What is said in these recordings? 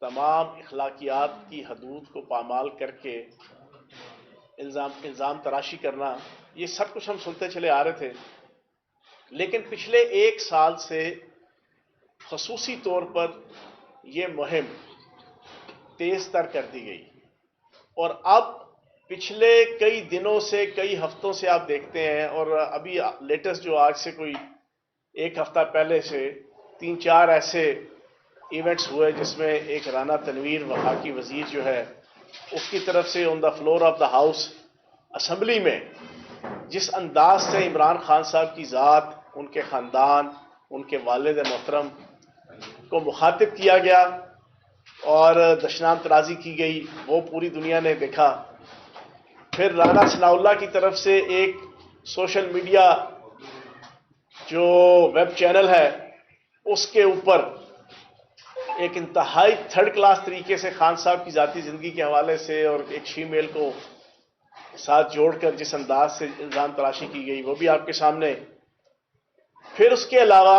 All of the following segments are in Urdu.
تمام اخلاقیات کی حدود کو پامال کر کے الزام تراشی کرنا، یہ سب کچھ ہم سنتے چلے آ رہے تھے. لیکن پچھلے ایک سال سے خصوصی طور پر یہ مہم تیز تر کر دی گئی، اور اب پچھلے کئی دنوں سے، کئی ہفتوں سے آپ دیکھتے ہیں، اور ابھی لیٹسٹ جو آج سے کوئی ایک ہفتہ پہلے سے 3-4 ایسے ایونٹس ہوئے جس میں ایک رانا تنویر وفاقی وزیر جو ہے اس کی طرف سے on the floor of the house assembly میں جس انداز سے عمران خان صاحب کی ذات، ان کے خاندان، ان کے والد محترم کو مخاطب کیا گیا اور دشنام ترازی کی گئی، وہ پوری دنیا نے دیکھا. پھر رانا ثناء اللہ کی طرف سے ایک سوشل میڈیا جو ویب چینل ہے اس کے اوپر ایک انتہائی تھرڈ کلاس طریقے سے خان صاحب کی ذاتی زندگی کے حوالے سے اور ایک شی میل کو ساتھ جوڑ کر جس انداز سے الزام تراشی کی گئی، وہ بھی آپ کے سامنے. پھر اس کے علاوہ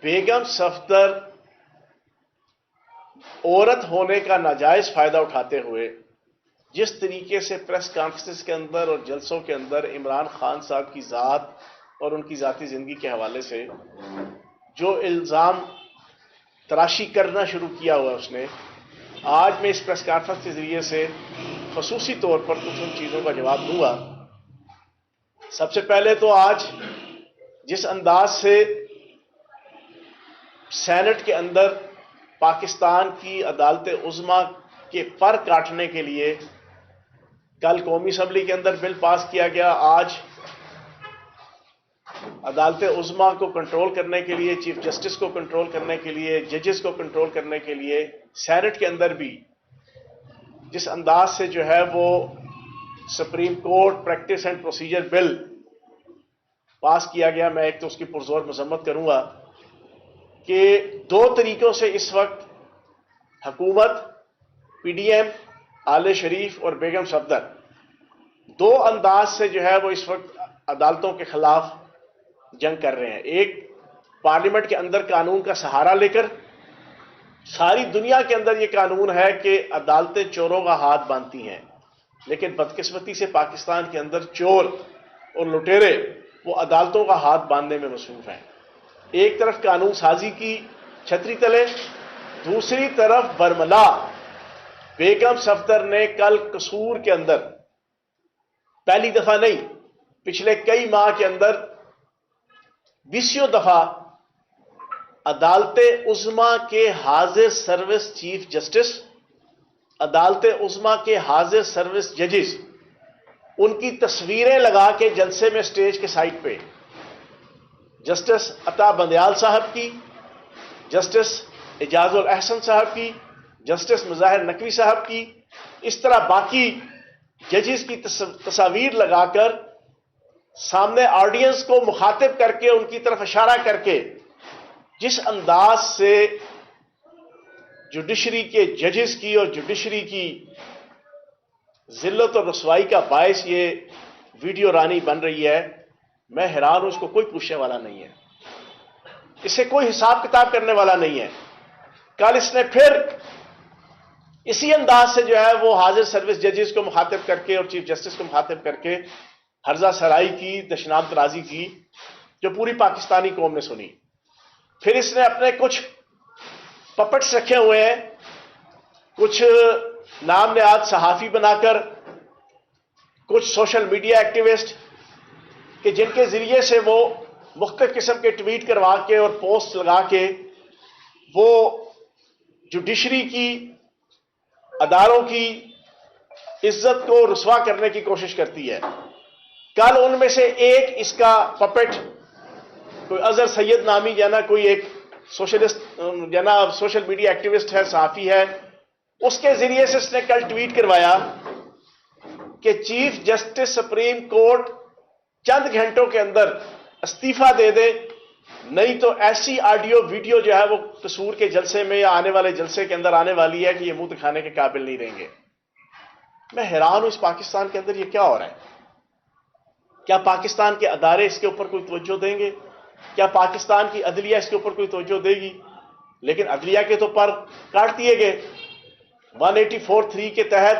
بیگم صفدر عورت ہونے کا ناجائز فائدہ اٹھاتے ہوئے جس طریقے سے پریس کانفرنس کے اندر اور جلسوں کے اندر عمران خان صاحب کی ذات اور ان کی ذاتی زندگی کے حوالے سے جو الزام تراشی کرنا شروع کیا ہوا اس نے، آج میں اس پریس کانفرنس کے ذریعے سے خصوصی طور پر کچھ ان چیزوں کا جواب دوں گا. سب سے پہلے تو آج جس انداز سے سینٹ کے اندر پاکستان کی عدالت عظمیٰ کے پر کاٹنے کے لیے کل قومی اسمبلی کے اندر بل پاس کیا گیا، آج عدالت عظمیٰ کو کنٹرول کرنے کے لیے، چیف جسٹس کو کنٹرول کرنے کے لیے، ججز کو کنٹرول کرنے کے لیے سینٹ کے اندر بھی جس انداز سے جو ہے وہ supreme court practice and procedure bill pass کیا گیا. میں ایک تو اس کی پرزور مذمت کروں گا کہ 2 طریقوں سے اس وقت حکومت، پی ڈی ایم، آل شریف اور بیگم صفدر 2 انداز سے جو ہے وہ اس وقت عدالتوں کے خلاف جنگ کر رہے ہیں. ایک پارلیمنٹ کے اندر قانون کا سہارا لے کر، ساری دنیا کے اندر یہ قانون ہے کہ عدالتیں چوروں کا ہاتھ باندھتی ہیں، لیکن بدقسمتی سے پاکستان کے اندر چور اور لٹیرے وہ عدالتوں کا ہاتھ باندھنے میں مصروف ہیں. ایک طرف قانون سازی کی چھتری تلے، دوسری طرف برملا بیگم صفدر نے کل قصور کے اندر پہلی دفعہ نہیں، پچھلے کئی ماہ کے اندر 20 دفعہ عدالت عظمیٰ کے حاضر سروس چیف جسٹس، عدالت عظمیٰ کے حاضر سروس ججز، ان کی تصویریں لگا کے جلسے میں سٹیج کے سائٹ پہ جسٹس عطا بندیال صاحب کی، جسٹس اعجاز الاحسن صاحب کی، جسٹس مظاہر نقوی صاحب کی، اس طرح باقی ججز کی تصاویر لگا کر سامنے آڈینس کو مخاطب کر کے ان کی طرف اشارہ کر کے جس انداز سے جوڈیشری کے ججز کی اور جوڈیشری کی ذلت اور رسوائی کا باعث یہ ویڈیو رانی بن رہی ہے، میں حیران ہوں. اس کو کوئی پوچھنے والا نہیں ہے، اس سے کوئی حساب کتاب کرنے والا نہیں ہے. کل اس نے پھر اسی انداز سے جو ہے وہ حاضر سروس ججز کو مخاطب کر کے اور چیف جسٹس کو مخاطب کر کے ہرزہ سرائی کی، دشنام ترازی کی، جو پوری پاکستانی قوم نے سنی. پھر اس نے اپنے کچھ پپٹس رکھے ہوئے ہیں، کچھ نام نہاد صحافی بنا کر، کچھ سوشل میڈیا ایکٹیوسٹ کہ جن کے ذریعے سے وہ مختلف قسم کے ٹویٹ کروا کے اور پوسٹ لگا کے وہ جوڈیشری کی، اداروں کی عزت کو رسوا کرنے کی کوشش کرتی ہے. کل ان میں سے ایک اس کا پپٹ کوئی اظہر سید نامی جانا کوئی ایک سوشلسٹ جناب سوشل میڈیا ایکٹیوسٹ ہے، صحافی ہے، اس کے ذریعے سے اس نے کل ٹویٹ کروایا کہ چیف جسٹس سپریم کورٹ چند گھنٹوں کے اندر استعفیٰ دے دے، نہیں تو ایسی آڈیو ویڈیو جو ہے وہ قصور کے جلسے میں یا آنے والے جلسے کے اندر آنے والی ہے کہ یہ منہ دکھانے کے قابل نہیں رہیں گے. میں حیران ہوں اس پاکستان کے اندر یہ کیا ہو رہا ہے. کیا پاکستان کے ادارے اس کے اوپر کوئی توجہ دیں گے؟ کیا پاکستان کی عدلیہ اس کے اوپر کوئی توجہ دے گی؟ لیکن عدلیہ کے تو پر کاٹ دیے گئے. 184(3) کے تحت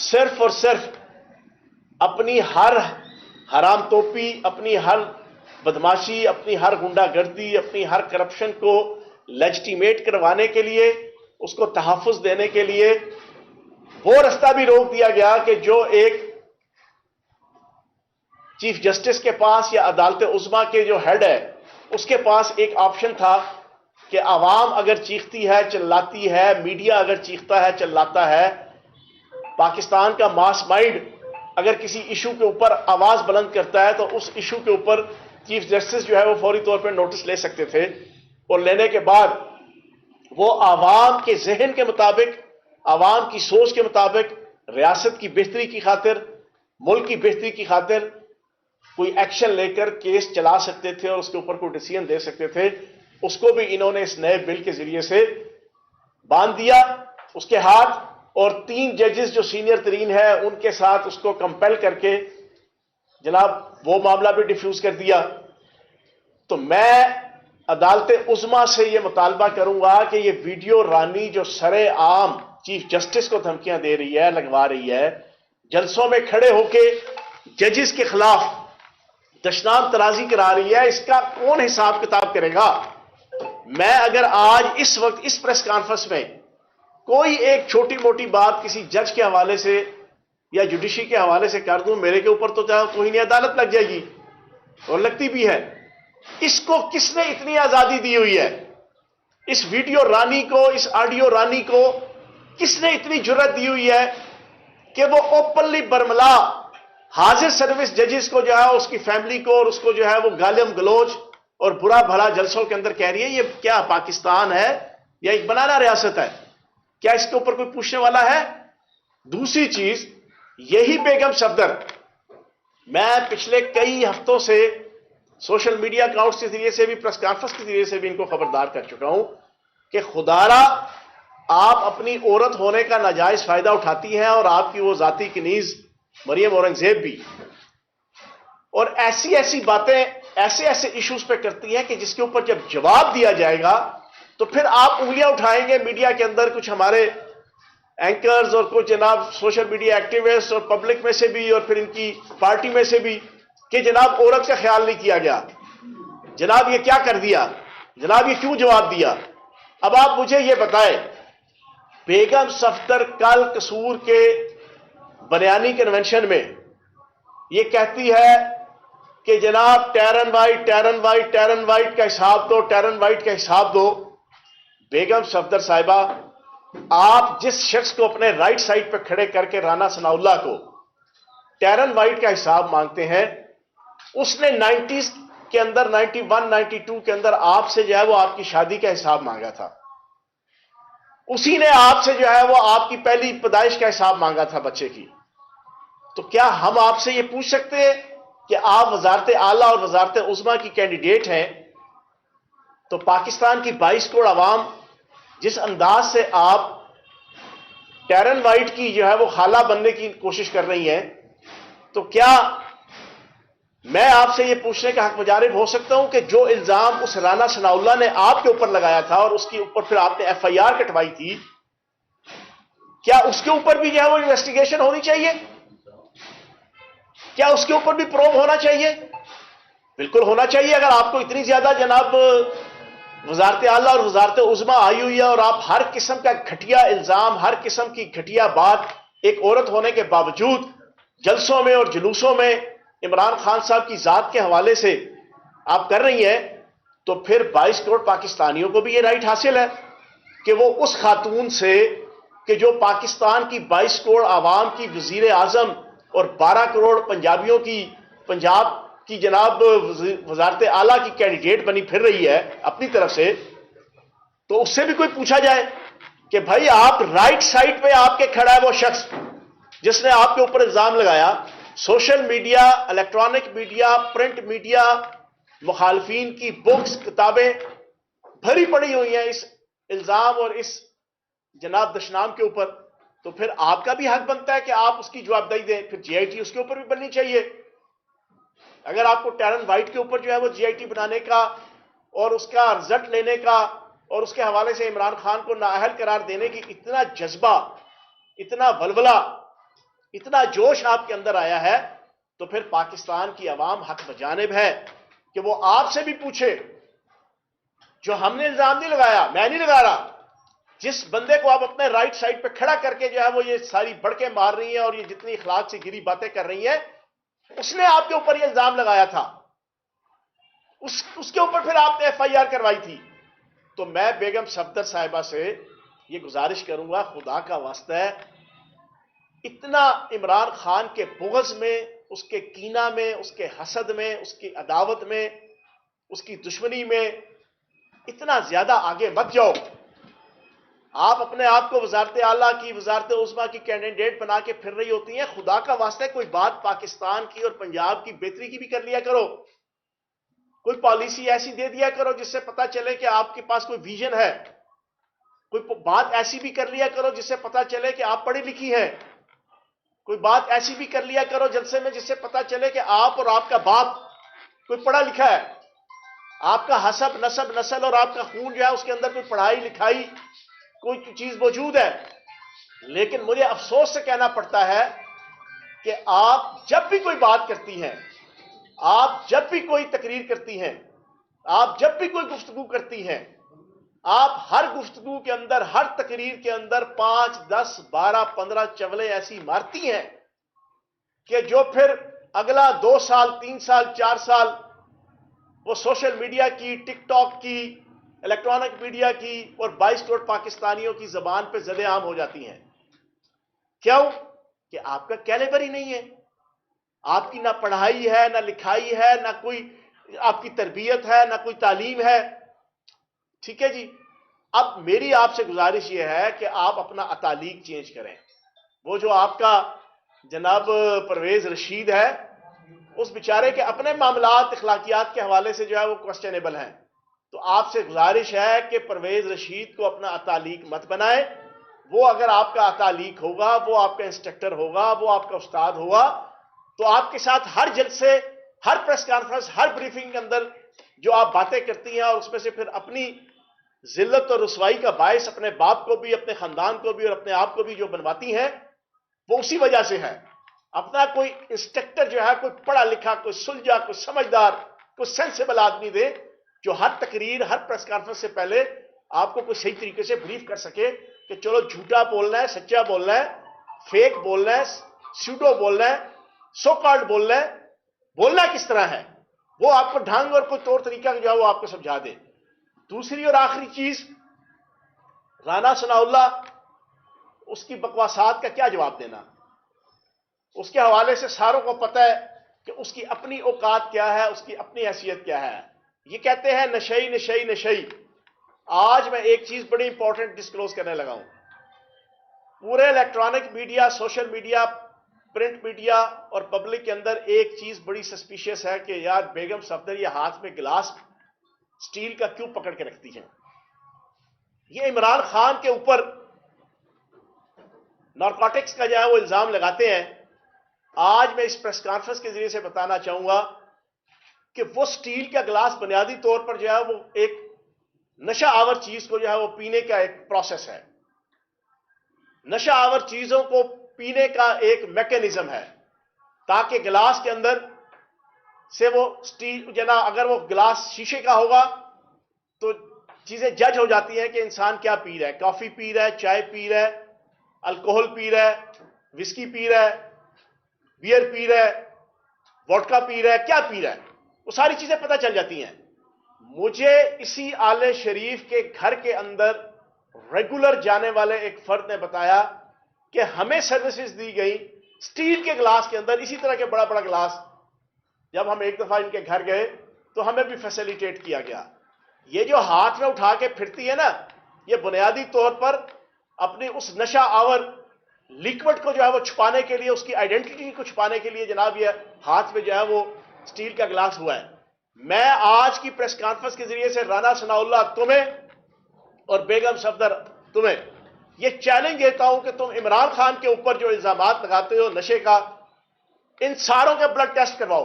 صرف اور صرف اپنی ہر حرام توپی، اپنی ہر بدماشی، اپنی ہر گنڈا گردی، اپنی ہر کرپشن کو لیجٹیمیٹ کروانے کے لیے، اس کو تحفظ دینے کے لیے وہ رستہ بھی روک دیا گیا کہ جو ایک چیف جسٹس کے پاس یا عدالت عظمیٰ کے جو ہیڈ ہے اس کے پاس ایک آپشن تھا کہ عوام اگر چیختی ہے، چلاتی ہے، میڈیا اگر چیختا ہے، چلاتا ہے، پاکستان کا ماس مائنڈ اگر کسی ایشو کے اوپر آواز بلند کرتا ہے تو اس ایشو کے اوپر چیف جسٹس جو ہے وہ فوری طور پر نوٹس لے سکتے تھے، اور لینے کے بعد وہ عوام کے ذہن کے مطابق، عوام کی سوچ کے مطابق، ریاست کی بہتری کی خاطر، ملک کی بہتری کی خاطر کوئی ایکشن لے کر کیس چلا سکتے تھے اور اس کے اوپر کوئی ڈیسیژن دے سکتے تھے۔ اس کو بھی انہوں نے اس نئے بل کے ذریعے سے باندھ دیا اس کے ہاتھ، اور 3 ججز جو سینئر ترین ہیں ان کے ساتھ اس کو کمپیل کر کے جناب وہ معاملہ بھی ڈیفیوز کر دیا۔ تو میں عدالت عظمیٰ سے یہ مطالبہ کروں گا کہ یہ ویڈیو رانی جو سرے عام چیف جسٹس کو دھمکیاں دے رہی ہے، لگوا رہی ہے، جلسوں میں کھڑے ہو کے ججز کے خلاف دشنام ترازی کرا رہی ہے، اس کا کون حساب کتاب کرے گا؟ میں اگر آج اس وقت اس پریس کانفرنس میں کوئی ایک چھوٹی موٹی بات کسی جج کے حوالے سے یا جوڈیشری کے حوالے سے کر دوں، میرے کے اوپر تو توہین عدالت لگ جائے گی، اور لگتی بھی ہے۔ اس کو کس نے اتنی آزادی دی ہوئی ہے؟ اس ویڈیو رانی کو، اس آڈیو رانی کو کس نے اتنی جرت دی ہوئی ہے کہ وہ اوپنلی برملا حاضر سروس ججز کو جو ہے اس کی فیملی کو اور اس کو جو ہے وہ گالم گلوچ اور برا بھلا جلسوں کے اندر کہہ رہی ہے؟ یہ کیا پاکستان ہے یا ایک بنانا ریاست ہے؟ کیا اس کے اوپر کوئی پوچھنے والا ہے؟ دوسری چیز، یہی بیگم صفدر، میں پچھلے کئی ہفتوں سے سوشل میڈیا اکاؤنٹس کے ذریعے سے بھی، پریس کانفرنس کے ذریعے سے بھی ان کو خبردار کر چکا ہوں کہ خدارا آپ اپنی عورت ہونے کا ناجائز فائدہ اٹھاتی ہیں، اور آپ کی وہ ذاتی کنیز مریم اورنگزیب بھی، اور ایسی ایسی باتیں ایسے ایسے ایشوز پہ کرتی ہیں کہ جس کے اوپر جب جواب دیا جائے گا تو پھر آپ انگلیاں اٹھائیں گے میڈیا کے اندر، کچھ ہمارے اینکرز اور کچھ جناب سوشل میڈیا ایکٹیوسٹ اور پبلک میں سے بھی اور پھر ان کی پارٹی میں سے بھی، کہ جناب عورت کا خیال نہیں کیا گیا، جناب یہ کیا کر دیا، جناب یہ کیوں جواب دیا۔ اب آپ مجھے یہ بتائیں، بیگم صفدر کل قصور کے بریانی کنونشن میں یہ کہتی ہے کہ جناب ٹیرن وائٹ ٹیرن وائٹ ٹیرن وائٹ کا حساب دو، ٹیرن وائٹ کا حساب دو۔ بیگم صفدر صاحبہ، آپ جس شخص کو اپنے رائٹ سائڈ پہ کھڑے کر کے رانا ثناء اللہ کو ٹیرن وائٹ کا حساب مانگتے ہیں، اس نے 90s کے اندر 91 92 کے اندر آپ سے جو ہے وہ آپ کی شادی کا حساب مانگا تھا، اسی نے آپ سے جو ہے وہ آپ کی پہلی پیدائش کا حساب مانگا تھا بچے کی۔ تو کیا ہم آپ سے یہ پوچھ سکتے ہیں کہ آپ وزارت اعلیٰ اور وزارت عظمیٰ کی کینڈیڈیٹ ہیں، تو پاکستان کی 22 کروڑ عوام جس انداز سے آپ ٹیرن وائٹ کی جو ہے وہ خالہ بننے کی کوشش کر رہی ہیں، تو کیا میں آپ سے یہ پوچھنے کا حق مجارب ہو سکتا ہوں کہ جو الزام اس رانا ثناء اللہ نے آپ کے اوپر لگایا تھا اور اس کے اوپر پھر آپ نے ایف آئی آر کٹوائی تھی، کیا اس کے اوپر بھی جو ہے وہ انویسٹیگیشن ہونی چاہیے؟ کیا اس کے اوپر بھی پروب ہونا چاہیے؟ بالکل ہونا چاہیے۔ اگر آپ کو اتنی زیادہ جناب وزارت اعلیٰ اور وزارت عظمیٰ آئی ہوئی ہے اور آپ ہر قسم کا گھٹیا الزام، ہر قسم کی گھٹیا بات ایک عورت ہونے کے باوجود جلسوں میں اور جلوسوں میں عمران خان صاحب کی ذات کے حوالے سے آپ کر رہی ہیں، تو پھر 22 کروڑ پاکستانیوں کو بھی یہ رائٹ حاصل ہے کہ وہ اس خاتون سے کہ جو پاکستان کی 22 کروڑ عوام کی وزیر اعظم اور 12 کروڑ پنجابیوں کی پنجاب کی جناب وزارت اعلیٰ کی کینڈیڈیٹ بنی پھر رہی ہے اپنی طرف سے، تو اس سے بھی کوئی پوچھا جائے کہ بھائی آپ رائٹ سائڈ پہ آپ کے کھڑا ہے وہ شخص جس نے آپ کے اوپر الزام لگایا۔ Social media, electronic media, print media, مخالفین کی بکس، کتابیں بھری پڑی ہوئی ہیں اس الزام اور اس جناب دشنام کے اوپر، تو پھر آپ کا بھی حق بنتا ہے کہ آپ اس کی جواب دہی دیں۔ پھر جی آئی ٹی اس کے اوپر بھی بننی چاہیے۔ اگر آپ کو ٹیرن وائٹ کے اوپر جو ہے وہ جی آئی ٹی بنانے کا اور اس کا رزلٹ لینے کا اور اس کے حوالے سے عمران خان کو نااہل قرار دینے کی اتنا جذبہ، اتنا ولولہ، اتنا جوش آپ کے اندر آیا ہے، تو پھر پاکستان کی عوام حق بجانب ہے کہ وہ آپ سے بھی پوچھے. جو ہم نے الزام نہیں لگایا، میں نہیں لگا رہا، جس بندے کو آپ اپنے رائٹ سائڈ پہ کھڑا کر کے جو ہے وہ یہ ساری بڑکیں مار رہی ہیں اور یہ جتنی اخلاق سے گری باتیں کر رہی ہیں، اس نے آپ کے اوپر یہ الزام لگایا تھا، اس کے اوپر پھر آپ نے ایف آئی آر کروائی تھی. تو میں بیگم صفدر صاحبہ سے یہ گزارش کروں گا، خدا کا واسطہ ہے، اتنا عمران خان کے بغض میں، اس کے کینہ میں، اس کے حسد میں، اس کی عداوت میں، اس کی دشمنی میں اتنا زیادہ آگے مت جاؤ. آپ اپنے آپ کو وزارت اعلیٰ کی، وزارت عظمیٰ کی کینڈیڈیٹ بنا کے پھر رہی ہوتی ہیں. خدا کا واسطہ ہے کوئی بات پاکستان کی اور پنجاب کی بہتری کی بھی کر لیا کرو. کوئی پالیسی ایسی دے دیا کرو جس سے پتا چلے کہ آپ کے پاس کوئی ویژن ہے. کوئی بات ایسی بھی کر لیا کرو جس سے پتا چلے کہ آپ پڑھی لکھی ہیں. کوئی بات ایسی بھی کر لیا کرو جلسے میں جس سے پتا چلے کہ آپ اور آپ کا باپ کوئی پڑھا لکھا ہے. آپ کا حسب، نسب، نسل اور آپ کا خون جو ہے اس کے اندر کوئی پڑھائی لکھائی کوئی چیز موجود ہے. لیکن مجھے افسوس سے کہنا پڑتا ہے کہ آپ جب بھی کوئی بات کرتی ہیں، آپ جب بھی کوئی تقریر کرتی ہیں، آپ جب بھی کوئی گفتگو کرتی ہیں، آپ ہر گفتگو کے اندر، ہر تقریر کے اندر 5، 10، 12، 15 چولے ایسی مارتی ہیں کہ جو پھر اگلا 2 سال، 3 سال، 4 سال وہ سوشل میڈیا کی، ٹک ٹاک کی، الیکٹرانک میڈیا کی اور 22 کروڑ پاکستانیوں کی زبان پہ زد عام ہو جاتی ہیں. کیوں؟ کہ آپ کا کیلیبر ہی نہیں ہے. آپ کی نہ پڑھائی ہے، نہ لکھائی ہے، نہ کوئی آپ کی تربیت ہے، نہ کوئی تعلیم ہے. ٹھیک ہے جی. اب میری آپ سے گزارش یہ ہے کہ آپ اپنا اتالیق چینج کریں. وہ جو آپ کا جناب پرویز رشید ہے، اس بیچارے کے اپنے معاملات اخلاقیات کے حوالے سے جو ہے وہ کوسچنیبل ہیں. تو آپ سے گزارش ہے کہ پرویز رشید کو اپنا اتالیق مت بنائے. وہ اگر آپ کا اتالیق ہوگا، وہ آپ کا انسٹرکٹر ہوگا، وہ آپ کا استاد ہوگا، تو آپ کے ساتھ ہر جلسے، ہر پریس کانفرنس، ہر بریفنگ کے اندر جو آپ باتیں کرتی ہیں اور اس میں سے پھر اپنی ذلت اور رسوائی کا باعث اپنے باپ کو بھی، اپنے خاندان کو بھی اور اپنے آپ کو بھی جو بنواتی ہیں، وہ اسی وجہ سے ہے. اپنا کوئی انسٹرکٹر جو ہے، کوئی پڑھا لکھا، کوئی سلجھا، کوئی سمجھدار، کوئی سینسیبل آدمی دے جو ہر تقریر، ہر پریس کانفرنس سے پہلے آپ کو کوئی صحیح طریقے سے بریف کر سکے کہ چلو جھوٹا بولنا ہے، سچا بولنا ہے، فیک بولنا ہے، سیوڈو بولنا ہے، سو کارڈ بولنا ہے، بولنا کس طرح ہے، وہ آپ کو ڈھنگ اور کوئی طور طریقہ جو ہے وہ آپ کو سمجھا دے. دوسری اور آخری چیز، رانا ثناء اللہ، اس کی بکواسات کا کیا جواب دینا؟ اس کے حوالے سے ساروں کو پتہ ہے کہ اس کی اپنی اوقات کیا ہے، اس کی اپنی حیثیت کیا ہے. یہ کہتے ہیں نشئی نشئی نشئی. آج میں ایک چیز بڑی امپورٹنٹ ڈسکلوز کرنے لگا ہوں. پورے electronic media, social media, print media اور پبلک کے اندر ایک چیز بڑی سسپیشیس ہے کہ یار بیگم صفدر یہ ہاتھ میں گلاس سٹیل کا کیوں پکڑ کے رکھتی ہیں. یہ عمران خان کے اوپر نارکوٹکس کا جو ہے وہ الزام لگاتے ہیں. آج میں اس پریس کانفرنس کے ذریعے سے بتانا چاہوں گا کہ وہ سٹیل کا گلاس بنیادی طور پر جو ہے وہ ایک نشہ آور چیز کو جو ہے وہ پینے کا ایک پروسیس ہے. نشہ آور چیزوں کو پینے کا ایک میکینزم ہے تاکہ گلاس کے اندر سے وہ سٹیل جنا، اگر وہ گلاس شیشے کا ہوگا تو چیزیں جج ہو جاتی ہیں کہ انسان کیا پی رہا ہے. کافی پی رہا ہے، چائے پی رہا ہے، الکوہل پی رہا ہے، وسکی پی رہا ہے، بیئر پی رہا ہے، وڈکا پی رہا ہے، کیا پی رہا ہے، وہ ساری چیزیں پتہ چل جاتی ہیں. مجھے اسی آل شریف کے گھر کے اندر ریگولر جانے والے ایک فرد نے بتایا کہ ہمیں سروسز دی گئی سٹیل کے گلاس کے اندر، اسی طرح کے بڑا بڑا گلاس. جب ہم ایک دفعہ ان کے گھر گئے تو ہمیں بھی فیسیلیٹیٹ کیا گیا. یہ جو ہاتھ میں اٹھا کے پھرتی ہے نا، یہ بنیادی طور پر اپنی اس نشہ آور لیکوڈ کو جو ہے وہ چھپانے کے لیے، اس کی آئیڈینٹی کو چھپانے کے لیے جناب یہ ہاتھ میں جو ہے وہ سٹیل کا گلاس ہوا ہے. میں آج کی پریس کانفرنس کے ذریعے سے رانا ثناء اللہ تمہیں اور بیگم صفدر تمہیں یہ چیلنج دیتا ہوں کہ تم عمران خان کے اوپر جو الزامات لگاتے ہو نشے کا، ان ساروں کا بلڈ ٹیسٹ کرواؤ.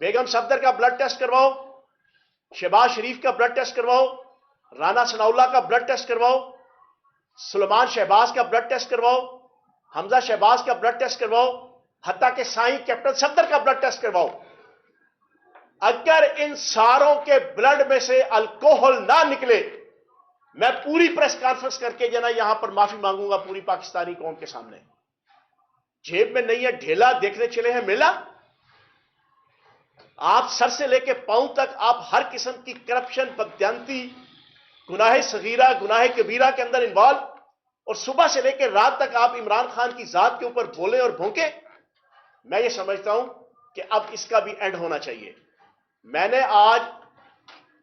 بیگم صفدر کا بلڈ ٹیسٹ کرواؤ، شہباز شریف کا بلڈ ٹیسٹ کرواؤ، رانا ثناءاللہ کا بلڈ ٹیسٹ کرواؤ، سلیمان شہباز کا بلڈ ٹیسٹ کرواؤ، حمزہ شہباز کا بلڈ ٹیسٹ کرواؤ، حتیٰ کہ سائیں کیپٹن صفدر کا بلڈ ٹیسٹ کرواؤ۔ اگر ان ساروں کے بلڈ میں سے الکوہل نہ نکلے، میں پوری پریس کانفرنس کر کے جنا یہاں پر معافی مانگوں گا پوری پاکستانی قوم کے سامنے۔ جیب میں نہیں ہے ڈھیلا، دیکھنے چلے ہیں میلہ؟ آپ سر سے لے کے پاؤں تک آپ ہر قسم کی کرپشن، بددیانتی، گناہ صغیرہ، گناہ کبیرہ کے اندر انوالو، اور صبح سے لے کے رات تک آپ عمران خان کی ذات کے اوپر بولے اور بھونکے۔ میں یہ سمجھتا ہوں کہ اب اس کا بھی اینڈ ہونا چاہیے۔ میں نے آج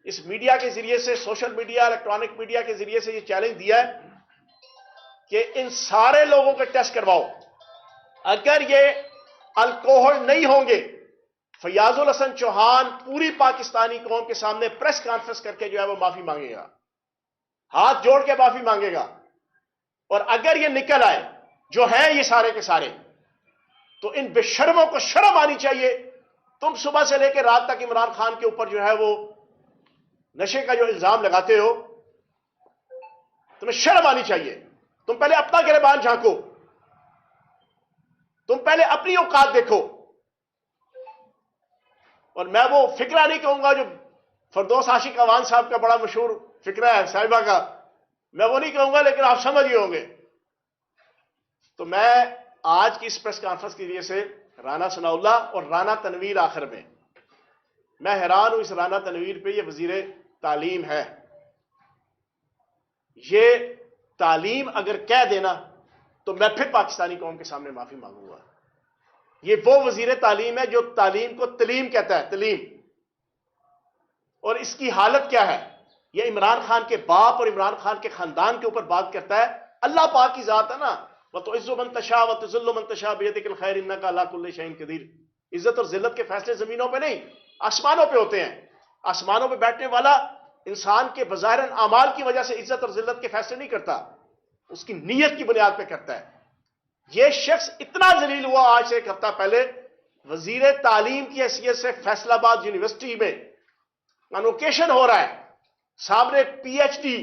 اس میڈیا کے ذریعے سے، سوشل میڈیا، الیکٹرانک میڈیا کے ذریعے سے یہ چیلنج دیا ہے کہ ان سارے لوگوں کے ٹیسٹ کرواؤ۔ اگر یہ الکوہل نہیں ہوں گے، فیاض الحسن چوہان پوری پاکستانی قوم کے سامنے پریس کانفرنس کر کے جو ہے وہ معافی مانگے گا، ہاتھ جوڑ کے معافی مانگے گا۔ اور اگر یہ نکل آئے جو ہیں یہ سارے کے سارے، تو ان بے شرموں کو شرم آنی چاہیے۔ تم صبح سے لے کے رات تک عمران خان کے اوپر جو ہے وہ نشے کا جو الزام لگاتے ہو، تمہیں شرم آنی چاہیے۔ تم پہلے اپنا گریبان جھانکو، تم پہلے اپنی اوقات دیکھو۔ اور میں وہ فقرہ نہیں کہوں گا جو فردوس عاشق اوان صاحب کا بڑا مشہور فقرہ ہے صاحبہ کا، میں وہ نہیں کہوں گا، لیکن آپ سمجھ گئے ہوں گے۔ تو میں آج کی اس پریس کانفرنس کے ذریعے سے رانا ثناءاللہ اور رانا تنویر، آخر میں حیران ہوں اس رانا تنویر پہ، یہ وزیر تعلیم ہے، یہ تعلیم اگر کہہ دینا تو میں پھر پاکستانی قوم کے سامنے معافی مانگوں گا۔ یہ وہ وزیر تعلیم ہے جو تعلیم کو تلیم کہتا ہے، تلیم۔ اور اس کی حالت کیا ہے؟ یہ عمران خان کے باپ اور عمران خان کے خاندان کے اوپر بات کرتا ہے۔ اللہ پاک کی ذات ہے نا، وَتُعِزُّ مَن تَشَاءُ وَتُذِلُّ مَن تَشَاءُ بِيَدِكَ الْخَيْرُ إِنَّكَ عَلَىٰ كُلِّ شَيْءٍ قَدِيرٌ۔ عزت اور ذلت کے فیصلے زمینوں پہ نہیں، آسمانوں پہ ہوتے ہیں۔ آسمانوں پہ بیٹھنے والا انسان کے بظاہر اعمال کی وجہ سے عزت اور ذلت کے فیصلے نہیں کرتا، اس کی نیت کی بنیاد پہ کرتا ہے۔ یہ شخص اتنا ذلیل ہوا آج سے ایک ہفتہ پہلے، وزیر تعلیم کی حیثیت سے فیصل آباد یونیورسٹی میں کنوکیشن ہو رہا ہے، سامنے پی ایچ ڈی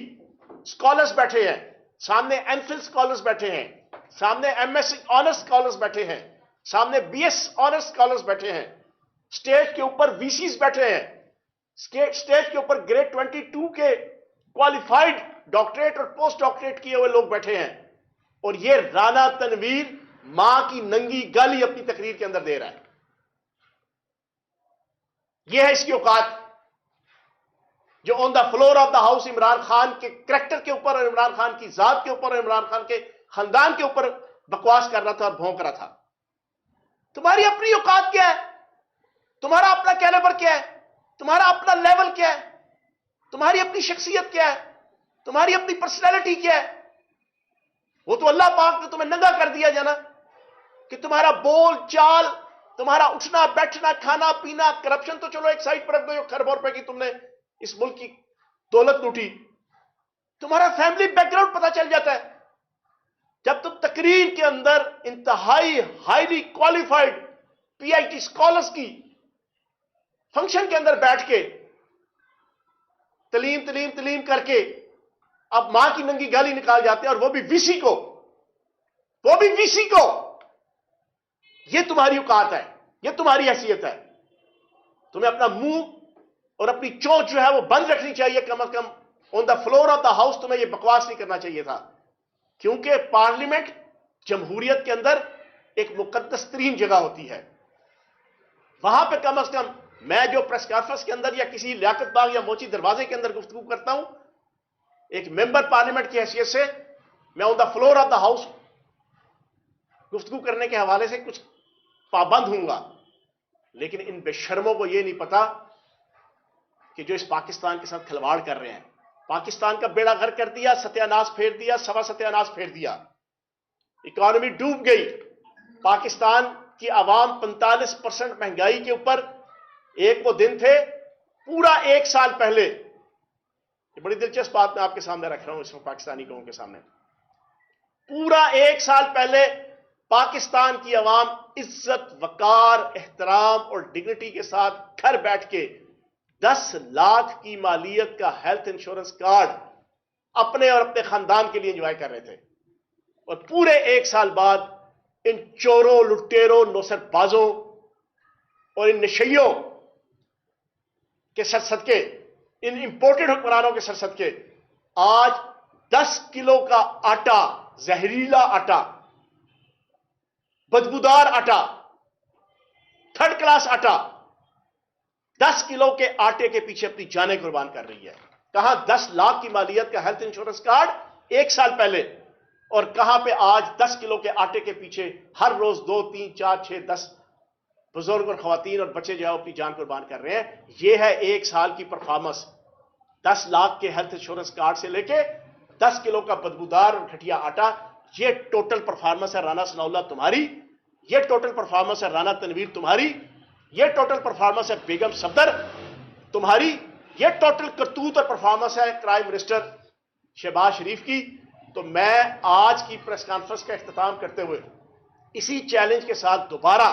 اسکالرز بیٹھے ہیں، سامنے ایم فل اسکالرز بیٹھے ہیں، سامنے M S C honours scholars بیٹھے ہیں، سامنے بی ایس آنرز اسکالرز بیٹھے ہیں، سٹیج کے اوپر وی سیز بیٹھے ہیں، سٹیج کے اوپر گریڈ 22 کے کوالیفائڈ ڈاکٹریٹ اور پوسٹ ڈاکٹریٹ کیے ہوئے لوگ بیٹھے ہیں، اور یہ رانا تنویر ماں کی ننگی گالی اپنی تقریر کے اندر دے رہا ہے۔ یہ ہے اس کی اوقات، جو on the floor of the house Imran Khan کے کریکٹر کے اوپر اور عمران خان کی ذات کے اوپر اور عمران خان کے خاندان کے اوپر بکواس کر رہا تھا اور بھونک رہا تھا۔ تمہاری اپنی اوقات کیا ہے؟ تمہارا اپنا کیلیبر کیا ہے؟ تمہارا اپنا لیول کیا ہے؟ تمہاری اپنی شخصیت کیا ہے؟ تمہاری اپنی پرسنالٹی کیا ہے؟ وہ تو اللہ پاک نے تمہیں ننگا کر دیا جانا کہ تمہارا بول چال، تمہارا اٹھنا بیٹھنا، کھانا پینا، کرپشن تو چلو ایک سائڈ پر رکھ دو، جو خربوں روپے کی تم نے اس ملک کی دولت لوٹی، تمہارا فیملی بیک گراؤنڈ پتہ چل جاتا ہے۔ جب تم تقریر کے اندر انتہائی highly qualified P H D scholars کی فنکشن کے اندر بیٹھ کے تلیم تلیم تلیم کر کے اب ماں کی ننگی گالی نکال جاتے ہیں، اور وہ بھی وی سی کو، وہ بھی وی سی کو۔ یہ تمہاری اوقات ہے، یہ تمہاری حیثیت ہے۔ تمہیں اپنا منہ اور اپنی چونچ جو ہے وہ بند رکھنی چاہیے، کم از کم on the floor of the house تمہیں یہ بکواس نہیں کرنا چاہیے تھا، کیونکہ پارلیمنٹ جمہوریت کے اندر ایک مقدس ترین جگہ ہوتی ہے۔ وہاں پہ کم از کم میں جو پریس کانفرنس کے اندر یا کسی لیاقت باغ یا موچی دروازے کے اندر گفتگو کرتا ہوں، ایک ممبر پارلیمنٹ کی حیثیت سے میں on the floor of the house گفتگو کرنے کے حوالے سے کچھ پابند ہوں گا، لیکن ان بے شرموں کو یہ نہیں پتا کہ جو اس پاکستان کے ساتھ کھلواڑ کر رہے ہیں، پاکستان کا بیڑا غرق کر دیا، ستیہ ناش پھیر دیا، سوا ستیہ ناش پھیر دیا، اکانومی ڈوب گئی، پاکستان کی عوام 45% مہنگائی کے اوپر، ایک وہ دن تھے پورا ایک سال پہلے، یہ بڑی دلچسپ بات میں آپ کے سامنے رکھ رہا ہوں اس وقت پاکستانی قوم کے سامنے، پورا ایک سال پہلے پاکستان کی عوام عزت، وقار، احترام اور ڈگنیٹی کے ساتھ گھر بیٹھ کے 10 لاکھ کی مالیت کا ہیلتھ انشورنس کارڈ اپنے اور اپنے خاندان کے لیے انجوائے کر رہے تھے، اور پورے 1 سال بعد ان چوروں، لٹیروں، نوسر بازوں اور ان نشیوں کے سر صدقے، ان امپورٹڈ حکمرانوں کے سر صدقے، آج 10 کلو کا آٹا، زہریلا آٹا، بدبودار آٹا، تھرڈ کلاس آٹا، 10 کلو کے آٹے کے پیچھے اپنی جانیں قربان کر رہی ہے۔ کہاں 10 لاکھ کی مالیت کا ہیلتھ انشورنس کارڈ 1 سال پہلے، اور کہاں پہ آج 10 کلو کے آٹے کے پیچھے ہر روز 2، 3، 4، 6، 10 بزرگ اور خواتین اور بچے جو ہے اپنی جان قربان کر رہے ہیں۔ یہ ہے 1 سال کی پرفارمنس۔ 10 لاکھ کے ہیلتھ انشورنس کارڈ سے لے کے 10 کلو کا بدبودار اور گھٹیا آٹا، یہ ٹوٹل پرفارمنس ہے رانا ثناء اللہ تمہاری، یہ ٹوٹل پرفارمنس ہے رانا تنویر تمہاری، یہ ٹوٹل پرفارمنس ہے بیگم صفدر تمہاری، یہ ٹوٹل کرتوت اور پرفارمنس ہے پرائم منسٹر شہباز شریف کی۔ تو میں آج کی پریس کانفرنس کا اختتام کرتے ہوئے اسی چیلنج کے ساتھ دوبارہ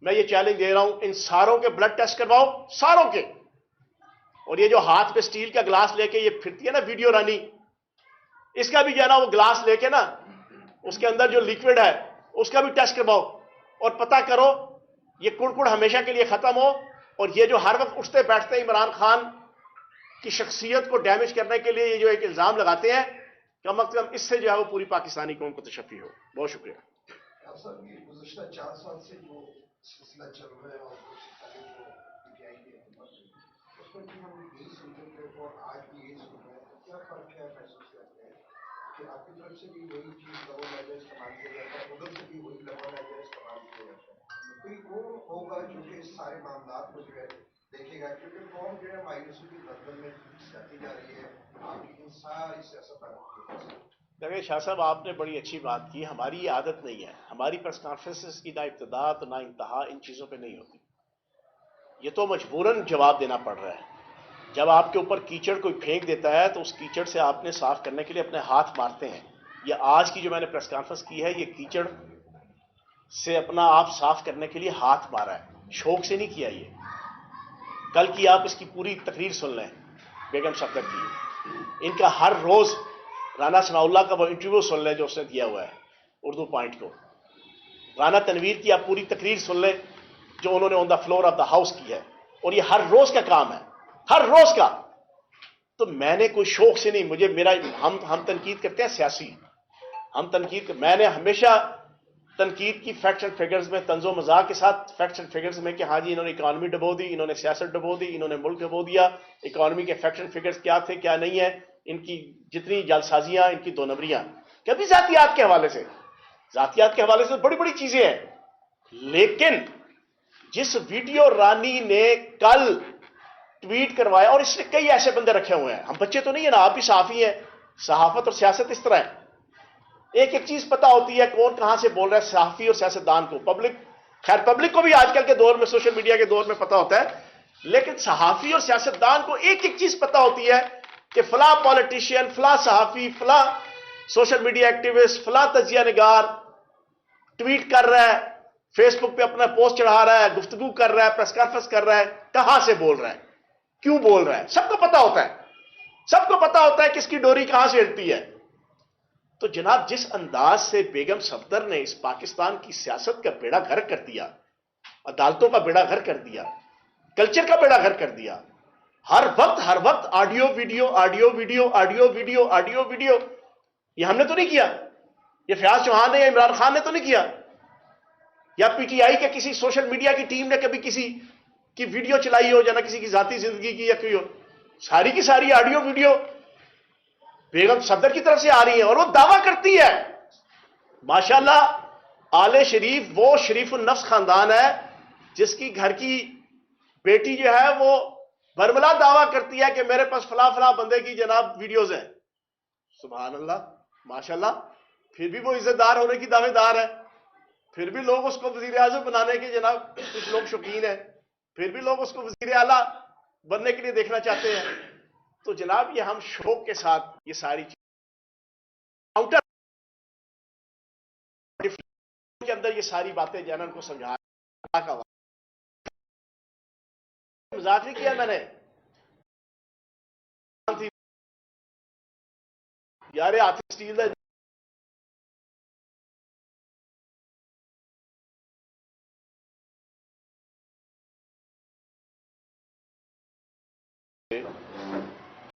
میں یہ چیلنج دے رہا ہوں، ان ساروں کے بلڈ ٹیسٹ کرواؤ، ساروں کے۔ اور یہ جو ہاتھ پہ سٹیل کا گلاس لے کے یہ پھرتی ہے نا ویڈیو رانی، اس کا بھی جو ہے نا وہ گلاس لے کے نا اس کے اندر جو لیکوڈ ہے اس کا بھی ٹیسٹ کرواؤ، اور پتہ کرو یہ کڑ ہمیشہ کے لیے ختم ہو۔ اور یہ جو ہر وقت اٹھتے بیٹھتے عمران خان کی شخصیت کو ڈیمیج کرنے کے لیے یہ جو ایک الزام لگاتے ہیں، کم از کم اس سے جو ہے وہ پوری پاکستانی قوم کو تشفی ہو۔ بہت شکریہ۔ گزشتہ 4 سال سے جو سلسلہ چل رہا ہے اور اس سے پہلے جو پی ٹی آئی کی حکومت ہوئی، اس میں بھی ہم یہی سنتے تھے اور آج بھی یہی سن رہے ہیں، کیا فرق ہے محسوس کرتے ہیں کہ آپ کی طرف سے بھی وہی چیز لبو لہجہ استعمال کیا جاتا ہے، ادھر سے بھی وہی لبو لہجہ استعمال کیا جاتا ہے؟ کوئی وہ ہوگا جو کہ اس سارے معاملات کو جو ہے دیکھے گا، کیونکہ قوم جو ہے مایوسی کی دلدل میں جاتی جا رہی ہے آپ کی ان ساری سیاست پر۔ دیکھیں شاہ صاحب، آپ نے بڑی اچھی بات کی، ہماری یہ عادت نہیں ہے، ہماری پریس کانفرنسز کی نہ ابتدا تو نہ انتہا ان چیزوں پہ نہیں ہوتی، یہ تو مجبوراً جواب دینا پڑ رہا ہے۔ جب آپ کے اوپر کیچڑ کوئی پھینک دیتا ہے تو اس کیچڑ سے آپ نے صاف کرنے کے لیے اپنے ہاتھ مارتے ہیں۔ یہ آج کی جو میں نے پریس کانفرنس کی ہے، یہ کیچڑ سے اپنا آپ صاف کرنے کے لیے ہاتھ مارا ہے، شوق سے نہیں کیا۔ یہ کل کی آپ اس کی پوری تقریر سن لیں بیگم صفدر کی، ان کا ہر روز رانا ثناء اللہ کا وہ انٹرویو سن لیں جو اس نے دیا ہوا ہے اردو پوائنٹ کو، رانا تنویر کی آپ پوری تقریر سن لیں جو انہوں نے on the floor of the house کی ہے، اور یہ ہر روز کا کام ہے، ہر روز کا۔ تو میں نے کوئی شوق سے نہیں، مجھے میرا ہم تنقید کرتے ہیں سیاسی، ہم تنقید، میں نے ہمیشہ تنقید کی فیکٹس اینڈ فگرز میں، طنز و مزاح کے ساتھ فیکٹس اینڈ فگرز میں، کہ ہاں جی انہوں نے اکانومی ڈبو دی، انہوں نے سیاست ڈبو دی، انہوں نے ملک ڈبو دیا، اکانومی کے فیکٹس اینڈ فگرز کیا تھے کیا نہیں ہے، ان کی جتنی جعلسازیاں، ان کی 2 نمبریاں، کبھی ذاتیات کے حوالے سے، ذاتیات کے حوالے سے بڑی بڑی چیزیں ہیں۔ لیکن جس ویڈیو رانی نے کل ٹویٹ کروایا، اور اس نے کئی ایسے بندے رکھے ہوئے ہیں، ہم بچے تو نہیں ہیں نا، آپ بھی صحافی ہیں، صحافت اور سیاست اس طرح ہے، ایک ایک چیز پتا ہوتی ہے کون کہاں سے بول رہا ہے، صحافی اور سیاستدان کو، پبلک، خیر پبلک کو بھی آج کل کے دور میں، سوشل میڈیا کے دور میں پتا ہوتا ہے، لیکن صحافی اور سیاستدان کو ایک ایک چیز پتا ہوتی ہے کہ فلاں پولیٹیشین، فلاں صحافی، فلاں سوشل میڈیا ایکٹیوسٹ، فلاں تجزیہ نگار ٹویٹ کر رہا ہے، فیس بک پہ اپنا پوسٹ چڑھا رہا ہے، گفتگو کر رہا ہے، پریس کانفرنس کر رہا ہے، کہاں سے بول رہا ہے، کیوں بول رہا ہے، سب کو پتا ہوتا ہے، سب کو پتا ہوتا ہے کس کی ڈوری کہاں سے ہلتی ہے۔ تو جناب جس انداز سے بیگم صفدر نے اس پاکستان کی سیاست کا بیڑا غرق کر دیا، عدالتوں کا بیڑا غرق کر دیا، کلچر کا بیڑا غرق کر دیا، ہر وقت audio video, audio video, audio video, audio video, یہ ہم نے تو نہیں کیا، یہ فیاض چوہان نے یا عمران خان نے تو نہیں کیا، یا پی ٹی آئی کے کسی سوشل میڈیا کی ٹیم نے کبھی کسی کی ویڈیو چلائی ہو، یا نہ کسی کی ذاتی زندگی کی یا کوئی ہو، ساری کی ساری آڈیو ویڈیو بیگم صفدر کی طرف سے آ رہی ہیں، اور وہ دعویٰ کرتی ہے، ماشاءاللہ آل شریف وہ شریف النفس خاندان ہے جس کی گھر کی بیٹی جو ہے وہ برملا دعویٰ کرتی ہے کہ میرے پاس فلاں فلاں بندے کی جناب ویڈیوز ہیں، سبحان اللہ، ماشاءاللہ، پھر بھی وہ عزت دار ہونے کی دعوے دار ہے، پھر بھی لوگ اس کو وزیر اعظم بنانے کے جناب کچھ لوگ شوقین ہیں، پھر بھی لوگ اس کو وزیر اعلیٰ بننے کے لیے دیکھنا چاہتے ہیں۔ تو جناب یہ ہم شوق کے ساتھ یہ ساری چیز کاؤنٹر کے اندر یہ ساری باتیں جنرل کو سمجھا مذاق نہیں کیا میں نے. یار ہاتھ سٹیل دا